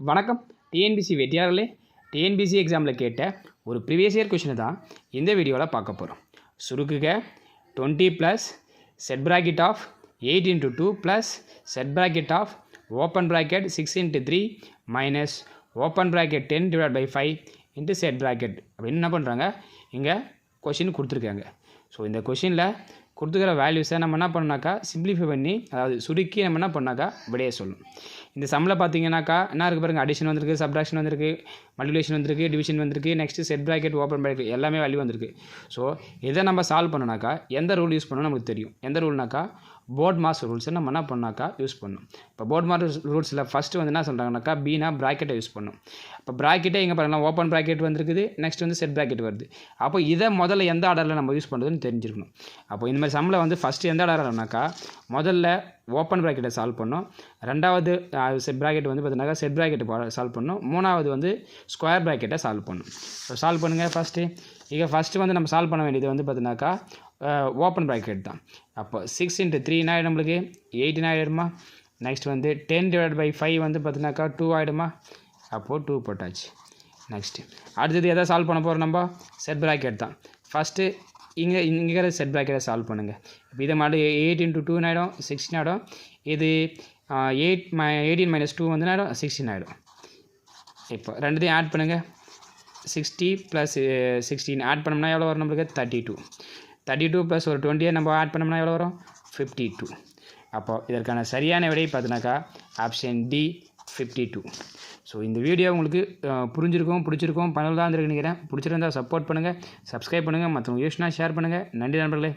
வணக்கம் TNPSC வெற்றியாளர்களே. TNPSC எக்ஸாமில் கேட்ட ஒரு ப்ரீவியஸ் இயர் கொஷினை தான் இந்த வீடியோவில் பார்க்க போகிறோம். சுருக்குக 20 plus set bracket of 8 into 2 plus set bracket of open bracket 6 into 3 minus open bracket 10 divided by 5 into set bracket அப்படின்னு என்ன பண்ணுறாங்க, இங்கே கொஷின் கொடுத்துருக்காங்க. ஸோ இந்த கொஷினில் கொடுத்துக்கிற வேல்யூஸை நம்ம என்ன பண்ணாக்கா சிம்பிளிஃபை பண்ணி, அதாவது சுருக்கி நம்ம என்ன பண்ணாக்கா விடையை சொல்லணும். இந்த சம்மில் பார்த்தீங்கன்னாக்கா என்ன இருக்குது பாருங்கள், அடிஷன் வந்திருக்கு, சப்ட்ராக்ஷன் வந்திருக்கு, மல்டிப்ளிகேஷன் வந்திருக்கு, டிவிஷன் வந்திருக்கு, next set bracket open bracket எல்லாமே வேல்யூ வந்திருக்கு. ஸோ இதை நம்ம சால்வ் பண்ணோனாக்கா எந்த ரூல் யூஸ் பண்ணணும் நமக்கு தெரியும். எந்த ரூல்னாக்கா போர்ட் மாஸ் ரூல்ஸை நம்ம என்ன பண்ணாக்கா யூஸ் பண்ணணும். இப்போ போர்ட் மாஸ் ரூல்ஸில் ஃபஸ்ட்டு வந்து என்ன சொல்கிறாங்கனாக்கா பீனா ப்ராக்கெட்டை யூஸ் பண்ணணும். இப்போ ப்ராக்கெட்டே இங்கே பாருங்கள் ஓப்பன் ப்ராக்கெட் வந்துருக்குது, நெக்ஸ்ட் வந்து செட் ப்ராக்கெட் வருது. அப்போ இதை முதல்ல எந்த ஆர்டரில் நம்ம யூஸ் பண்ணுறதுன்னு தெரிஞ்சிருக்கணும். அப்போ இந்த மாதிரி சம்மில் வந்து ஃபஸ்ட்டு எந்த ஆர்டர்னாக்கா முதல்ல ஓப்பன் ப்ராக்கெட்டை சால்வ் பண்ணணும், ரெண்டாவது செட் ப்ராக்கெட் வந்து பார்த்தீங்கன்னாக்கா செட் ப்ராக்கெட்டை சால்வ் பண்ணணும், மூணாவது வந்து ஸ்கொயர் ப்ராக்கெட்டை சால்வ் பண்ணணும். ஸோ சால்வ் பண்ணுங்கள் ஃபஸ்ட்டு. இங்கே ஃபஸ்ட்டு வந்து நம்ம சால்வ் பண்ண வேண்டியது வந்து பார்த்தீங்கன்னாக்கா ஓப்பன் ப்ராக்கெட் தான். அப்போ 6 into 3 என்ன ஆகிடும் நம்மளுக்கு 18 ஆகிடுமா. நெக்ஸ்ட் வந்து 10 divided by 5 வந்து பார்த்தீங்கன்னாக்கா 2 ஆகிடுமா. அப்போது 2 போட்டாச்சு. நெக்ஸ்ட்டு அடுத்தது எதை சால்வ் பண்ண போகிறோம், நம்ம செட் ப்ராக்கெட் தான். ஃபஸ்ட்டு இங்கே செட் ப்ராக்கெட்டை சால்வ் பண்ணுங்கள். இப்போ இதை மாதிரி 8 into 2 ஆகிடும் 16 ஆகிடும். இது 18 minus 2 வந்து ஆகிடும் 16 ஆகிடும். இப்போ ரெண்டுத்தையும் ஆட் பண்ணுங்கள். 60 + 16 ஆட் பண்ணோம்னா எவ்வளோ வரும் நம்மளுக்கு 32 ப்ளஸ் ஒரு 20 நம்ம ஆட் பண்ணோம்னா எவ்வளோ வரும் 52. அப்போது இதற்கான சரியான விடை பார்த்தினாக்கா ஆப்ஷன் டி 52. ஸோ இந்த வீடியோ உங்களுக்கு பிடிச்சிருக்கும் பயனுள்ளதாக இருந்திருக்குன்னு நினைக்கிறேன். பிடிச்சிருந்தால் சப்போர்ட் பண்ணுங்கள், சப்ஸ்கிரைப் பண்ணுங்கள், மற்றவங்க யூஸ்னா ஷேர் பண்ணுங்கள். நன்றி நண்பர்களே.